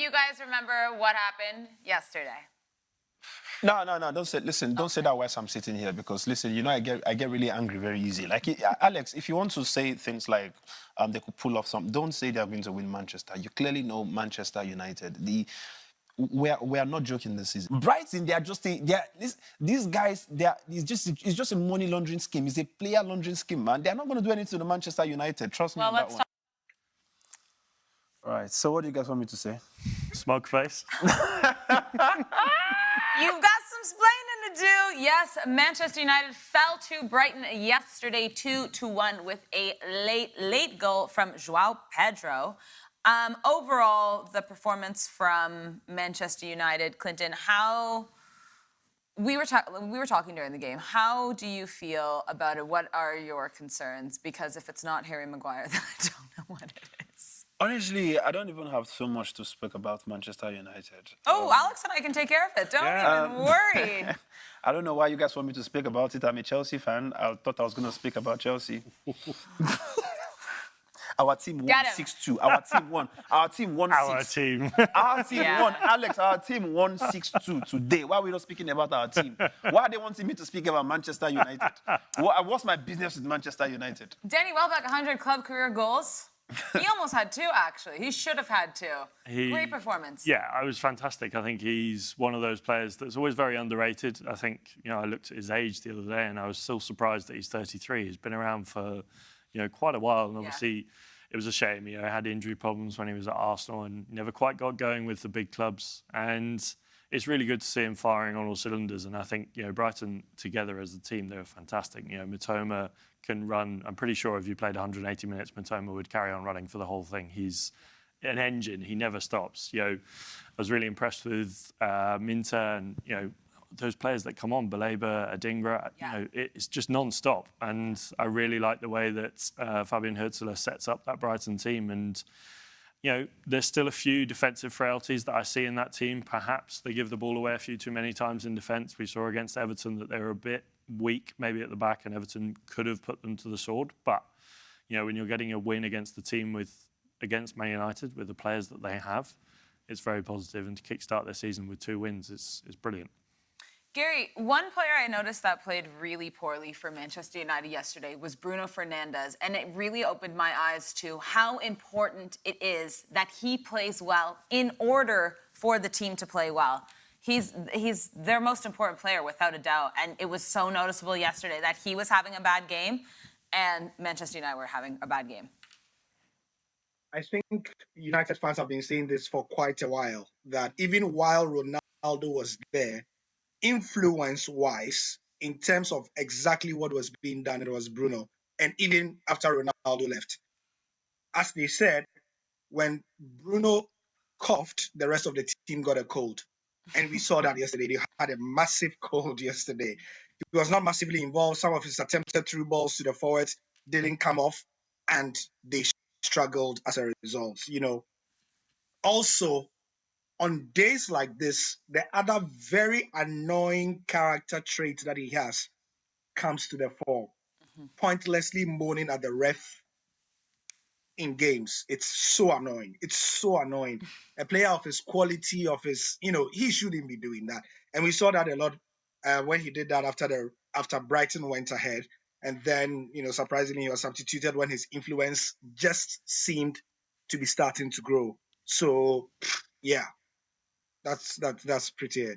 you guys remember what happened yesterday? No, don't say. Listen, don't say that whilst I'm sitting here because listen, you know, I get really angry very easy. Like Alex, if you want to say things like they could pull off something, don't say they're going to win Manchester. You clearly know Manchester United. We are not joking this season. Brighton, these guys. It's just a money laundering scheme. It's a player laundering scheme, man. They're not going to do anything to Manchester United. Trust me on that one. All right. So what do you guys want me to say? Smug face. You've got some splaining to do. Yes, Manchester United fell to Brighton yesterday 2-1 with a late goal from João Pedro. Overall, the performance from Manchester United, Clinton, how we were talking during the game. How do you feel about it? What are your concerns? Because if it's not Harry Maguire, then I don't know what it is. Honestly, I don't even have so much to speak about Manchester United. Oh, Alex and I can take care of it. Don't even worry. I don't know why you guys want me to speak about it. I'm a Chelsea fan. I thought I was going to speak about Chelsea. Our team won 6-2. Our team won. Our team won 6. Our team. Our team won. Alex, our team won 6-2 today. Why are we not speaking about our team? Why are they wanting me to speak about Manchester United? What's my business with Manchester United? Danny Welbeck, 100 club career goals. He almost had 2, actually. He should have had 2. Great performance. Yeah, it was fantastic. I think he's one of those players that's always very underrated. I think, you know, I looked at his age the other day and I was still surprised that he's 33. He's been around for, you know, quite a while. And obviously, it was a shame. You know, he had injury problems when he was at Arsenal and never quite got going with the big clubs. And it's really good to see him firing on all cylinders. And I think, you know, Brighton together as a team, they were fantastic. You know, Mitoma can run. I'm pretty sure if you played 180 minutes, Mitoma would carry on running for the whole thing. He's an engine. He never stops. You know, I was really impressed with Minter and, you know, those players that come on, Baleba, Adingra, you know, it's just non-stop. And I really like the way that Fabian Hutzler sets up that Brighton team. And, you know, there's still a few defensive frailties that I see in that team. Perhaps they give the ball away a few too many times in defence. We saw against Everton that they were a bit weak, maybe at the back, and Everton could have put them to the sword. But, you know, when you're getting a win against the team against Man United with the players that they have, it's very positive. And to kickstart their season with 2 wins is brilliant. Gary, one player I noticed that played really poorly for Manchester United yesterday was Bruno Fernandes, and it really opened my eyes to how important it is that he plays well in order for the team to play well. He's their most important player, without a doubt, and it was so noticeable yesterday that he was having a bad game and Manchester United were having a bad game. I think United fans have been saying this for quite a while, that even while Ronaldo was there, influence-wise, in terms of exactly what was being done, it was Bruno. And even after Ronaldo left. As they said, when Bruno coughed, the rest of the team got a cold. And we saw that yesterday. They had a massive cold yesterday. He was not massively involved. Some of his attempted through balls to the forwards didn't come off, and they struggled as a result. You know, also, on days like this, the other very annoying character trait that he has comes to the fore. Pointlessly moaning at the ref in games. It's so annoying. It's so annoying. A player of his quality, of his, you know, he shouldn't be doing that. And we saw that a lot when he did that after Brighton went ahead. And then, you know, surprisingly, he was substituted when his influence just seemed to be starting to grow. So, yeah. That's pretty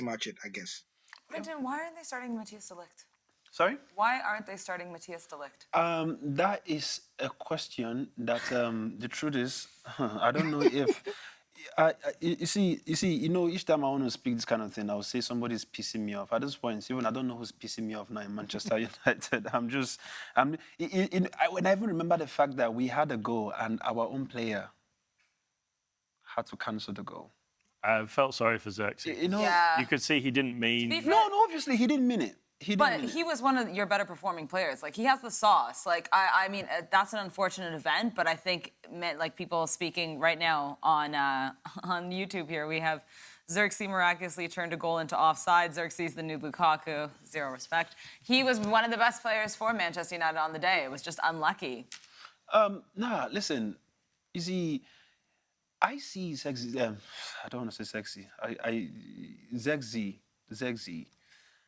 much it, I guess. Clinton, why aren't they starting Matthias de Ligt? Sorry? Why aren't they starting Matthias de Ligt? That is a question that the truth is, I don't know if... you see, you know, each time I want to speak this kind of thing, I'll say somebody's pissing me off. At this point, even I don't know who's pissing me off now in Manchester United. When I even remember the fact that we had a goal and our own player had to cancel the goal. I felt sorry for Xerxes. You know, you could see he didn't mean... No, obviously he didn't mean it. But he was one of your better performing players. Like, he has the sauce. Like, I mean, that's an unfortunate event, but I think, like, people speaking right now on YouTube here, we have Xerxes miraculously turned a goal into offside. Xerxes, the new Lukaku, zero respect. He was one of the best players for Manchester United on the day. It was just unlucky. Nah, listen, you see... I see sexy. I don't want to say sexy. Zegzi. I see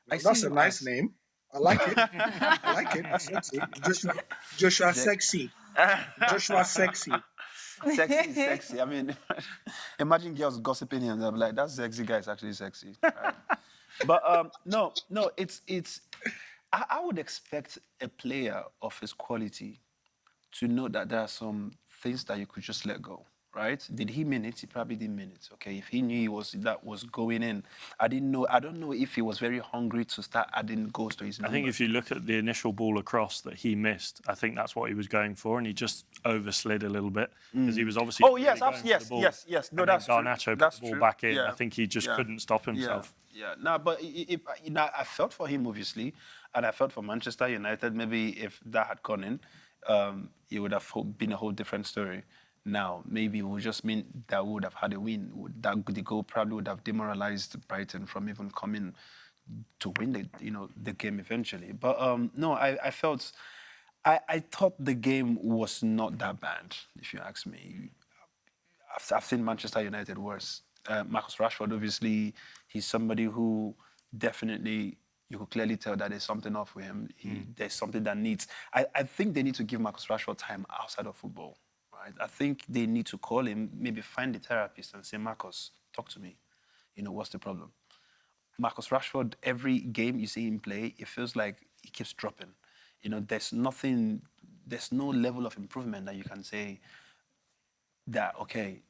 That's a him nice as name. I like it. I like it. Sexy. Joshua Zeg- Sexy. Joshua Sexy. Sexy is sexy. I mean, imagine girls gossiping him. They'll be like, "That sexy guy is actually sexy." Right? But no, it's. I would expect a player of his quality to know that there are some things that you could just let go, right? Did he mean it? He probably didn't mean it. Okay, if he knew that was going in, I didn't know. I don't know if he was very hungry to start adding goals to his I number. think if you look at the initial ball across that he missed, I think that's what he was going for, and he just overslid a little bit because he was obviously. Oh really yes, going for the ball. yes. No, And then that's true. Garnacho That's put the ball true. back in. Yeah. I think he just couldn't stop himself. Yeah. No, but I felt for him obviously, and I felt for Manchester United. Maybe if that had gone in, it would have been a whole different story. Now, maybe it would just mean that we would have had a win. The goal probably would have demoralized Brighton from even coming to win the game eventually. But no, I felt. I thought the game was not that bad, if you ask me. I've seen Manchester United worse. Marcus Rashford, obviously, he's somebody who definitely, you could clearly tell that there's something off with him. There's something that needs. I think they need to give Marcus Rashford time outside of football, right? I think they need to call him, maybe find a therapist and say, Marcus, talk to me. What's the problem? Marcus Rashford, every game you see him play, it feels like he keeps dropping. There's no level of improvement that you can say that, okay,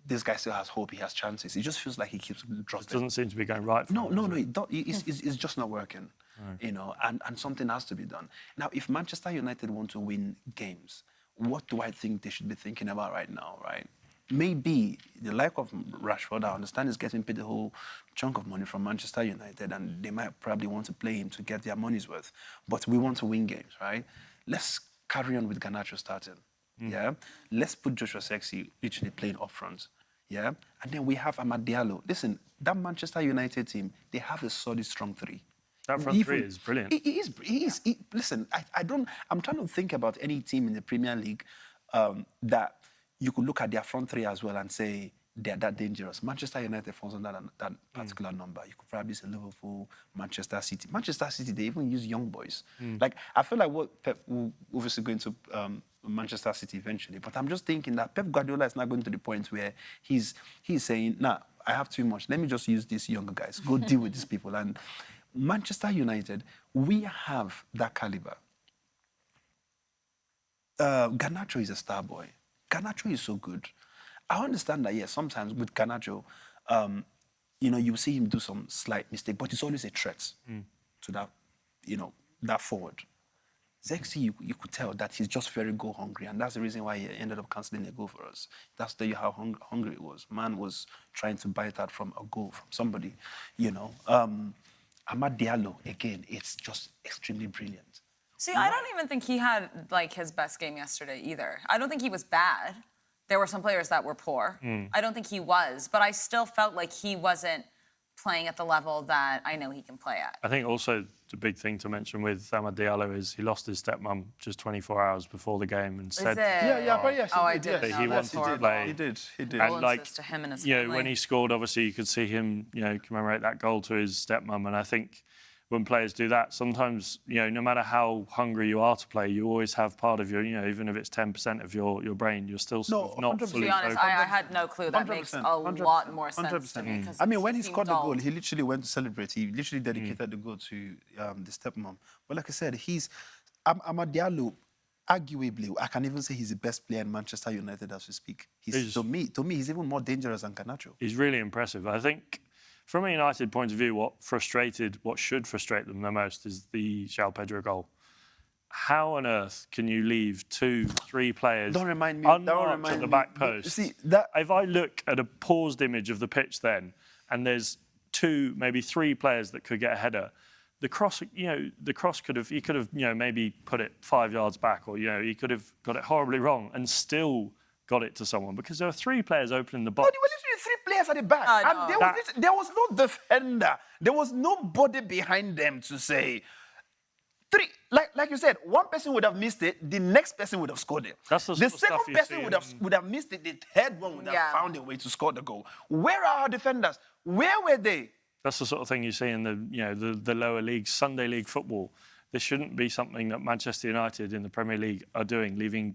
this guy still has hope, he has chances. It just feels like he keeps dropping. It doesn't seem to be going right for him. No, it's just not working. And something has to be done. Now, if Manchester United want to win games, what do I think they should be thinking about right now, right? Maybe the like of Rashford, I understand, is getting paid a whole chunk of money from Manchester United, and they might probably want to play him to get their money's worth. But we want to win games, right? Let's carry on with Garnacho starting. Yeah, let's put Joshua Sexy literally playing up front. Yeah, and then we have Amad Diallo. Listen, that Manchester United team, they have a solid, strong three. That front three is brilliant. He is. Listen, I'm trying to think about any team in the Premier League that you could look at their front three as well and say they're that dangerous. Manchester United falls on that particular number. You could probably say Liverpool, Manchester City. Manchester City, they even use young boys. Like, I feel like what Pep will obviously go into Manchester City eventually, but I'm just thinking that Pep Guardiola is not going to the point where he's saying, nah, I have too much. Let me just use these younger guys. Go deal with these people. And Manchester United, we have that caliber. Garnacho is a star boy. Garnacho is so good. I understand that, yes, sometimes with Garnacho, you see him do some slight mistake, but it's always a threat to that, that forward. Zexi, you could tell that he's just very goal hungry, and that's the reason why he ended up cancelling a goal for us. That's how hungry it was. Man was trying to bite out from a goal from somebody, Amad Diallo, again, it's just extremely brilliant. See, I don't even think he had, his best game yesterday either. I don't think he was bad. There were some players that were poor. I don't think he was, but I still felt like he wasn't playing at the level that I know he can play at. I think also the big thing to mention with Amad Diallo is he lost his stepmom just 24 hours before the game and said... But yes, I didn't know. He wanted to play. He did. And to him and his family. when he scored, obviously you could see him, commemorate that goal to his stepmom. And I think when players do that, sometimes, no matter how hungry you are to play, you always have part of your, even if it's 10% of your brain, you're still sort of not fully To be honest, I had no clue. That makes a lot more sense to me. 100%. I mean, when he scored the goal, he literally went to celebrate. He literally dedicated the goal to the stepmom. But like I said, Amad Diallo, arguably, I can even say he's the best player in Manchester United as we speak. To me, he's even more dangerous than Garnacho. He's really impressive. I think from a United point of view, what should frustrate them the most is the João Pedro goal. How on earth can you leave 2-3 players unmarked at the back post? See, that... If I look at a paused image of the pitch then, and there's 2, maybe 3 players that could get a header, the cross could have maybe put it 5 yards back, or he could have got it horribly wrong and still got it to someone, because there were 3 players opening the box. Oh, there were literally 3 players at the back. And there was no defender. There was nobody behind them to say, three, like you said, one person would have missed it, the next person would have scored it. That's the sort of second stuff you person see would have missed it, the third one would have Yeah. found a way to score the goal. Where are our defenders? Where were they? That's the sort of thing you see in the lower leagues, Sunday league football. This shouldn't be something that Manchester United in the Premier League are doing. Leaving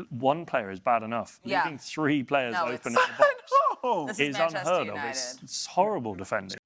one player is bad enough. Yeah. Leaving three players No, open it's- in the box Oh, This is Manchester unheard of. United. It's horrible defending.